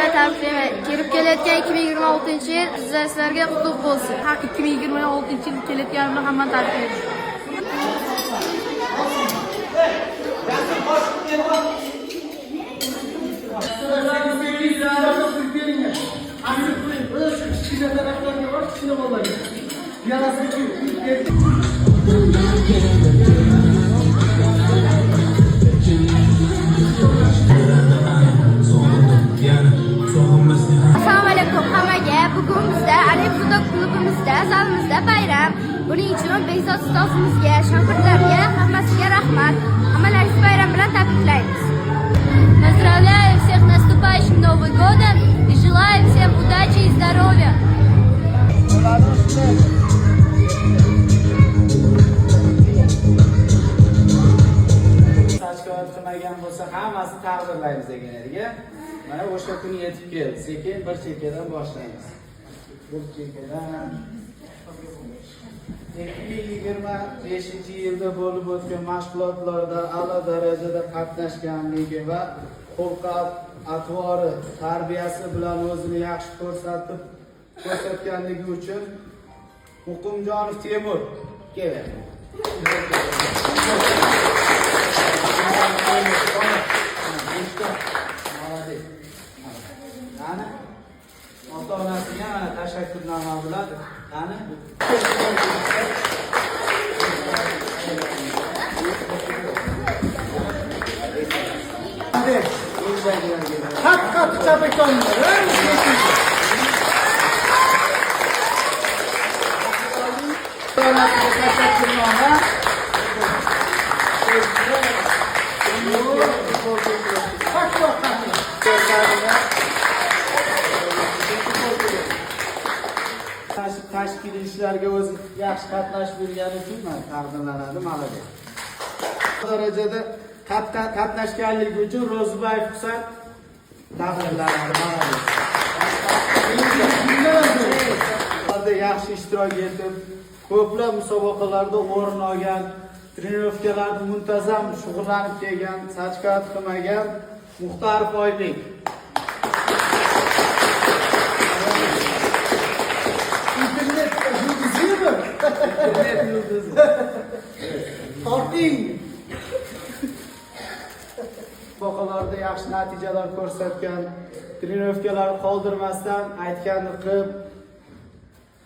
bilan tabriklayman. Kelib kelayotgan 2026-yil sizlarga qutlug' bo'lsin. 2026-yil kelayotganini hamma tabriklayman. Assalomu alaykum hammaga. Bugun bizda Arif futbol klubimizda zalimizda bayram. Buning uchun Bekzod ustozimizga, shogirdlarga, hammasiga rahmat. Hammalaringizni bayram bilan tabriklaymiz. Поздравляю всех с наступающим Новым годом и желаю всем удачи и здоровья. Saçkoat qilmagan bo'lsa hammasi taqdirlaymiz deganiga. Mana o'sha kun yetib keldi. Sekin bir chekkadan boshlaymiz. Bir chekkadan 2025-yilda bo'lib o'tgan mashg'ulotlarda a'lo darajada qatnashganligi va xulq atvori, tarbiyasi bilan o'zini yaxshi ko'rsatganligi uchun Muqimjonov Temur keladi. Qani? Ota-onasiga mana tashakkurnoma bilan qani? Qat chapakonlar. Ota-onasiga tashakkurnoma. Tashkiliy ishlarga o'zi yaxshi qatnashib yurgani uchun taqdirlanadi, malaka. Bu darajada qatnashganligi uchun Ro'ziboyev Husan taqdirlanadi, malaka. Yaxshi ishtirok etib, ko'plab musobaqalarda o'rin olgan, trenirovkalarda muntazam shug'ullanib kelgan, saçkoat qilmagan Muxtarov Oybek. İnternet yulduzi. Torting. Musobaqalarda yaxshi natijalar ko'rsatgan, trenirovkalar qoldirmasdan aytganini qilib,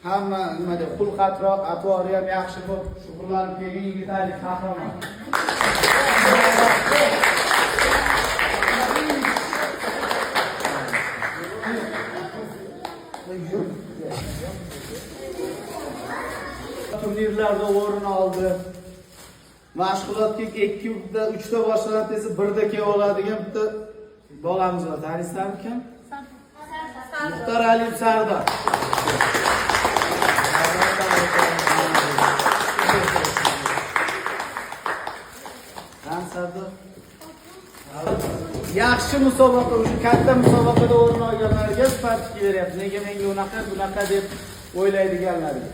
hamma nima deb xulq atvori ham yaxshi bo'lib, shug'ullanib kelgan yigitalik qahramon. Turnirlarda o'rin oldi. Mashg'ulotga 2 3 ta boshlanib desa 1 da kelib oladigan bitta bolamiz bor. Taniysanmi kim? Muxtor Aliyev Sardor. Yaxshi musobaqa, o'sha katta musobaqada o'rin olganlarga sifatli beryapti. Nega menga bunaqa deb o'ylaydiganlarga.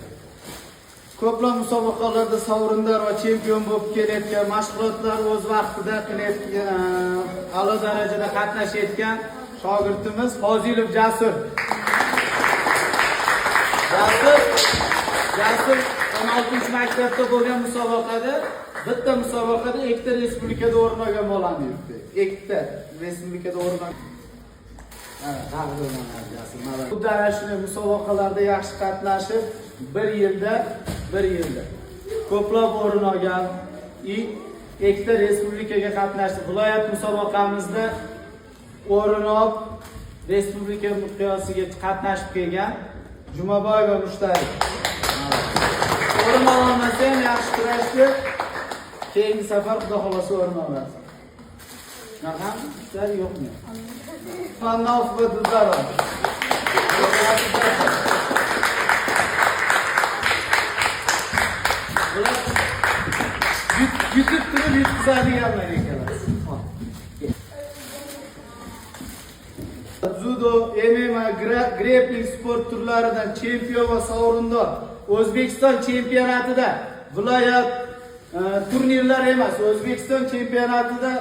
Ko'plab musobaqalarda sovrindor va chempion bo'lib kelayotgan, mashg'ulotlar o'z vaqtida qilayotgan, a'lo darajada qatnashayotgan shogirdimiz Fozilov Jasur. Jasur 16-maktabda bo'lgan musobaqada, bitta musobaqada ikkita respublikada o'rin olgan bo'ladi yurtda. Ikkita respublikada o'rin olgan. Bu darajada musobaqalarda yaxshi qatnashib, bir yilda ko'plab o'rin olgan, ikkita respublikaga qatnashdi. Viloyat musobaqamizda o'rin olib, respublika miqyosiga qatnashib kelgan Jumaboyeva Mushtari. O'rin olmasa ham yaxshi kurashdi. Keyingi safar xudo xolasa o'rin oladi. Naqam ishlar yo'qmi? Fannof va Duzarov. Yutib turib yutkazadiganlar ekanlar. Judo, MMA, grappling sport turlaridan chempion va sovrindor. O'zbekiston chempionatida viloyat turnirlar emas, O'zbekiston chempionatida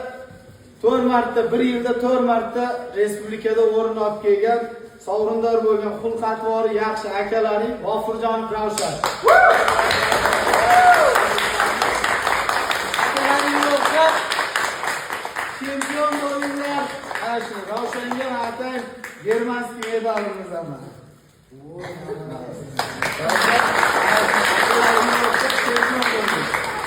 4 marta, bir yilda 4 marta respublikada o'rin olib kelgan, sovrindor bo'lgan xulq-atvori yaxshi akalaring G'ofurjon Ravshan. Akalaring yo'qsa chempion bo'linglar. Ana shu Ravshanga atang Germanskiy medalimiz ham. Chempion bo'ldik.